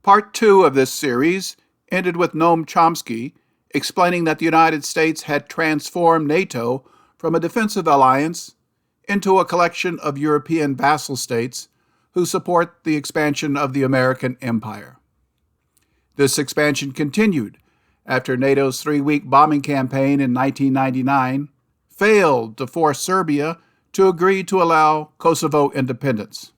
Part 2 of this series ended with Noam Chomsky explaining that the United States had transformed NATO from a defensive alliance into a collection of European vassal states who support the expansion of the American empire. This expansion continued after NATO's 3-week bombing campaign in 1999 failed to force Serbia to agree to allow Kosovo independence.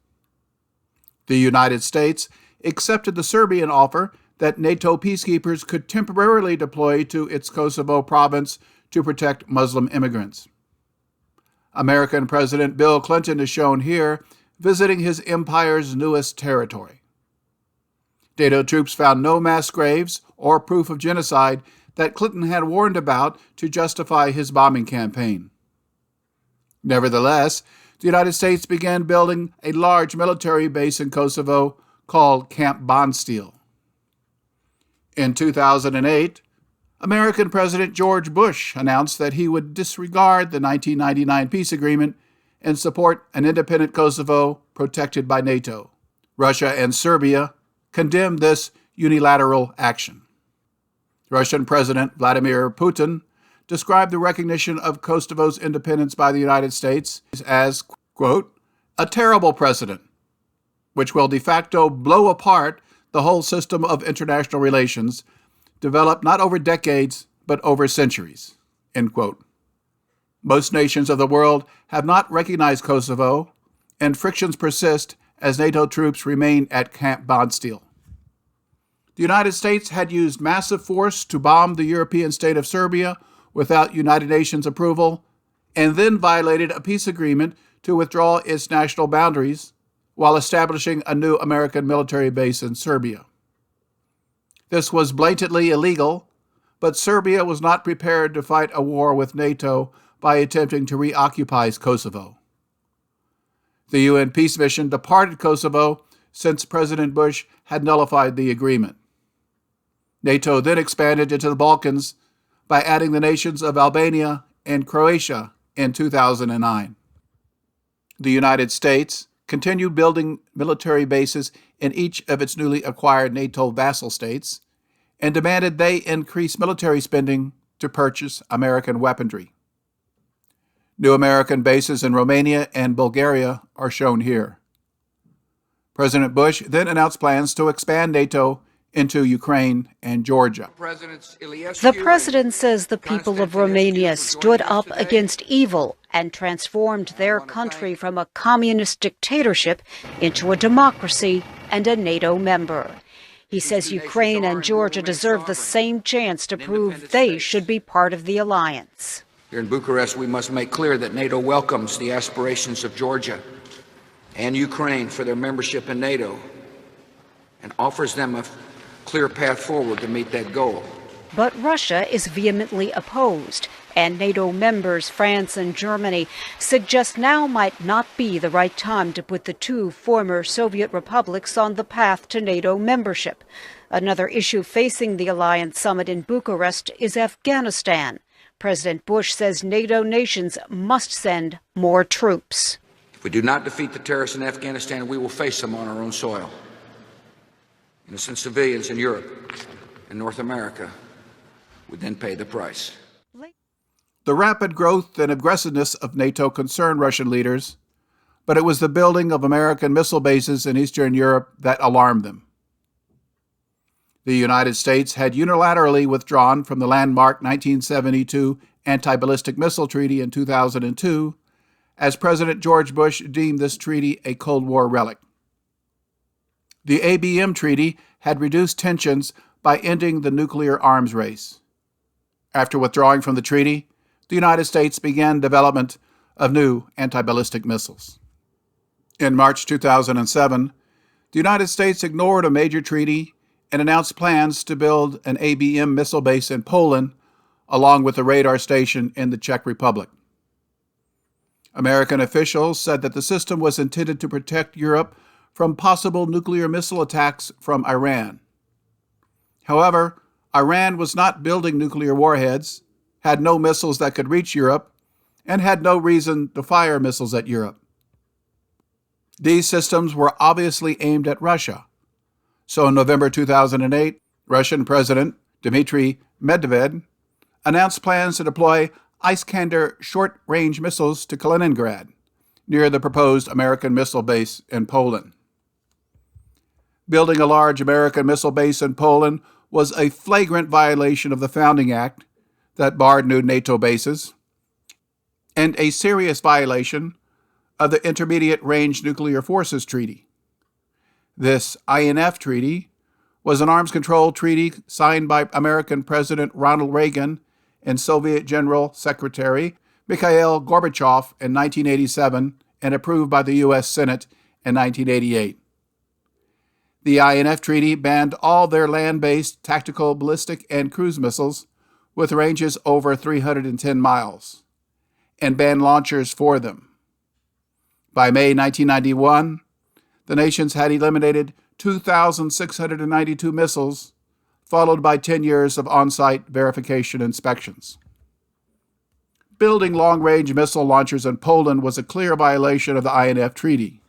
The United States accepted the Serbian offer that NATO peacekeepers could temporarily deploy to its Kosovo province to protect Muslim immigrants. American President Bill Clinton is shown here visiting his empire's newest territory. NATO troops found no mass graves or proof of genocide that Clinton had warned about to justify his bombing campaign. Nevertheless, the United States began building a large military base in Kosovo called Camp Bondsteel. In 2008, American President George Bush announced that he would disregard the 1999 peace agreement and support an independent Kosovo protected by NATO. Russia and Serbia condemned this unilateral action. Russian President Vladimir Putin described the recognition of Kosovo's independence by the United States as, quote, a terrible precedent, which will de facto blow apart the whole system of international relations developed not over decades, but over centuries, end quote. Most nations of the world have not recognized Kosovo, and frictions persist as NATO troops remain at Camp Bondsteel. The United States had used massive force to bomb the European state of Serbia without United Nations approval, and then violated a peace agreement to withdraw its national boundaries while establishing a new American military base in Serbia. This was blatantly illegal, but Serbia was not prepared to fight a war with NATO by attempting to reoccupy Kosovo. The UN peace mission departed Kosovo since President Bush had nullified the agreement. NATO then expanded into the Balkans by adding the nations of Albania and Croatia in 2009. The United States continued building military bases in each of its newly acquired NATO vassal states and demanded they increase military spending to purchase American weaponry. New American bases in Romania and Bulgaria are shown here. President Bush then announced plans to expand NATO into Ukraine and Georgia. The president says the people of Romania stood up against evil and transformed their country from a communist dictatorship into a democracy and a NATO member. He says Ukraine and Georgia deserve the same chance to prove they should be part of the alliance. Here in Bucharest, we must make clear that NATO welcomes the aspirations of Georgia and Ukraine for their membership in NATO and offers them a clear path forward to meet that goal. But Russia is vehemently opposed, and NATO members France and Germany suggest now might not be the right time to put the two former Soviet republics on the path to NATO membership. Another issue facing the alliance summit in Bucharest is Afghanistan. President Bush says NATO nations must send more troops. If we do not defeat the terrorists in Afghanistan, we will face them on our own soil. Innocent civilians in Europe and North America would then pay the price. The rapid growth and aggressiveness of NATO concerned Russian leaders, but it was the building of American missile bases in Eastern Europe that alarmed them. The United States had unilaterally withdrawn from the landmark 1972 Anti-Ballistic Missile Treaty in 2002, as President George Bush deemed this treaty a Cold War relic. The ABM treaty had reduced tensions by ending the nuclear arms race. After withdrawing from the treaty, the United States began development of new anti-ballistic missiles. In March 2007, the United States ignored a major treaty and announced plans to build an ABM missile base in Poland, along with a radar station in the Czech Republic. American officials said that the system was intended to protect Europe from possible nuclear missile attacks from Iran. However, Iran was not building nuclear warheads, had no missiles that could reach Europe, and had no reason to fire missiles at Europe. These systems were obviously aimed at Russia. So in November 2008, Russian President Dmitry Medvedev announced plans to deploy Iskander short-range missiles to Kaliningrad, near the proposed American missile base in Poland. Building a large American missile base in Poland was a flagrant violation of the Founding Act that barred new NATO bases, and a serious violation of the Intermediate Range Nuclear Forces Treaty. This INF treaty was an arms control treaty signed by American President Ronald Reagan and Soviet General Secretary Mikhail Gorbachev in 1987 and approved by the U.S. Senate in 1988. The INF treaty banned all their land-based tactical ballistic and cruise missiles with ranges over 310 miles and banned launchers for them. By May 1991, the nations had eliminated 2,692 missiles, followed by 10 years of on-site verification inspections. Building long-range missile launchers in Poland was a clear violation of the INF treaty.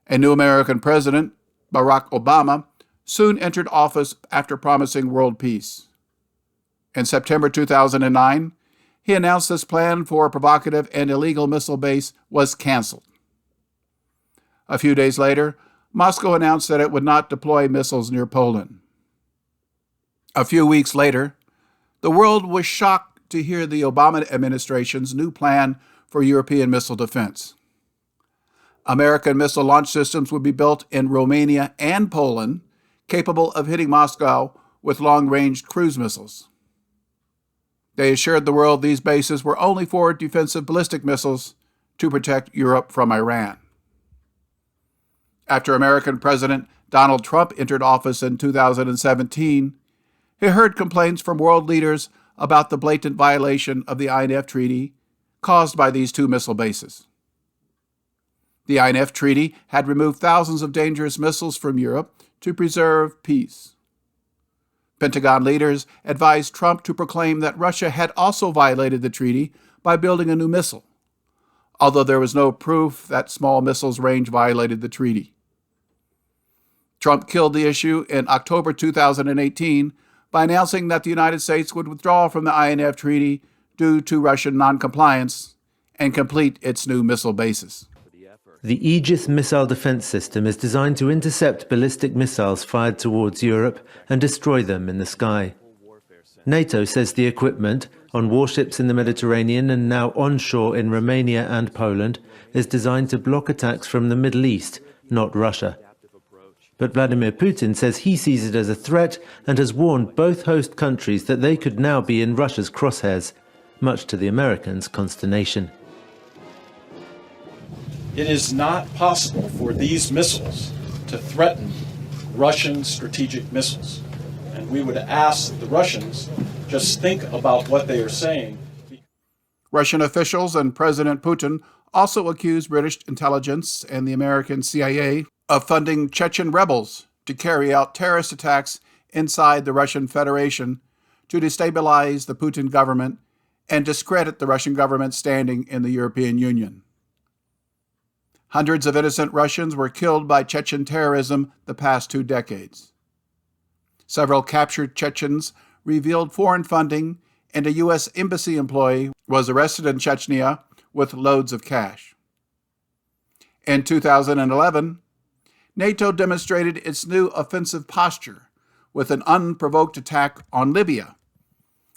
A new American president, Barack Obama, soon entered office after promising world peace. In September 2009, he announced this plan for a provocative and illegal missile base was canceled. A few days later, Moscow announced that it would not deploy missiles near Poland. A few weeks later, the world was shocked to hear the Obama administration's new plan for European missile defense. American missile launch systems would be built in Romania and Poland, capable of hitting Moscow with long-range cruise missiles. They assured the world these bases were only for defensive ballistic missiles to protect Europe from Iran. After American President Donald Trump entered office in 2017, he heard complaints from world leaders about the blatant violation of the INF Treaty caused by these two missile bases. The INF Treaty had removed thousands of dangerous missiles from Europe to preserve peace. Pentagon leaders advised Trump to proclaim that Russia had also violated the treaty by building a new missile, although there was no proof that small missiles' range violated the treaty. Trump killed the issue in October 2018 by announcing that the United States would withdraw from the INF Treaty due to Russian noncompliance and complete its new missile bases. The Aegis missile defense system is designed to intercept ballistic missiles fired towards Europe and destroy them in the sky. NATO says the equipment, on warships in the Mediterranean and now onshore in Romania and Poland, is designed to block attacks from the Middle East, not Russia. But Vladimir Putin says he sees it as a threat and has warned both host countries that they could now be in Russia's crosshairs, much to the Americans' consternation. It is not possible for these missiles to threaten Russian strategic missiles. And we would ask that the Russians just think about what they are saying. Russian officials and President Putin also accused British intelligence and the American CIA of funding Chechen rebels to carry out terrorist attacks inside the Russian Federation to destabilize the Putin government and discredit the Russian government's standing in the European Union. Hundreds of innocent Russians were killed by Chechen terrorism the past 2 decades. Several captured Chechens revealed foreign funding, and a U.S. embassy employee was arrested in Chechnya with loads of cash. In 2011, NATO demonstrated its new offensive posture with an unprovoked attack on Libya,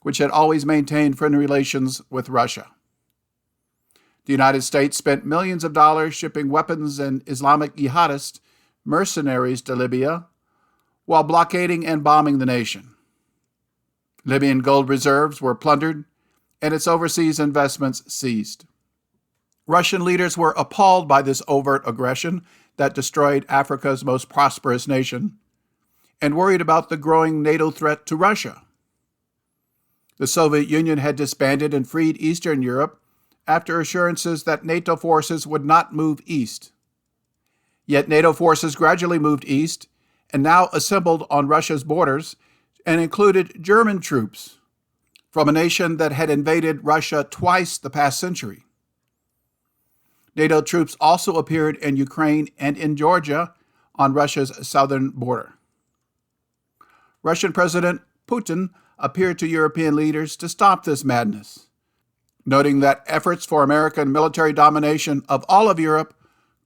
which had always maintained friendly relations with Russia. The United States spent millions of dollars shipping weapons and Islamic jihadist mercenaries to Libya while blockading and bombing the nation. Libyan gold reserves were plundered and its overseas investments seized. Russian leaders were appalled by this overt aggression that destroyed Africa's most prosperous nation and worried about the growing NATO threat to Russia. The Soviet Union had disbanded and freed Eastern Europe after assurances that NATO forces would not move east. Yet NATO forces gradually moved east and now assembled on Russia's borders and included German troops from a nation that had invaded Russia twice the past century. NATO troops also appeared in Ukraine and in Georgia on Russia's southern border. Russian President Putin appealed to European leaders to stop this madness, noting that efforts for American military domination of all of Europe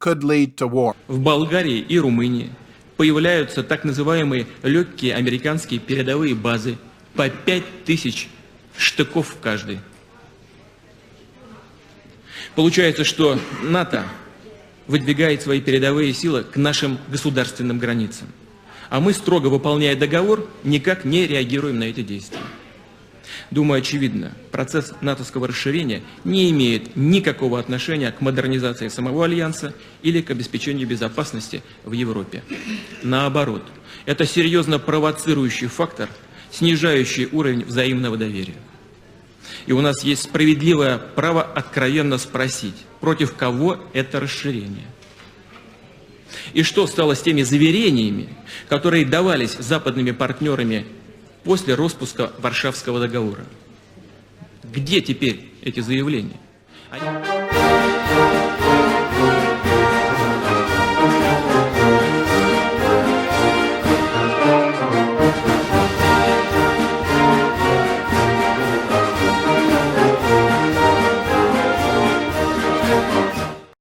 could lead to war. В Болгарии и Румынии появляются так называемые легкие американские передовые базы по 5000 штыков в каждой. Получается, что НАТО выдвигает свои передовые силы к нашим государственным границам. А мы, строго выполняя договор, никак не реагируем на эти действия. Думаю, очевидно, процесс натовского расширения не имеет никакого отношения к модернизации самого Альянса или к обеспечению безопасности в Европе. Наоборот, это серьезно провоцирующий фактор, снижающий уровень взаимного доверия. И у нас есть справедливое право откровенно спросить, против кого это расширение. И что стало с теми заверениями, которые давались западными партнерами после распуска Варшавского договора? Где теперь эти заявления?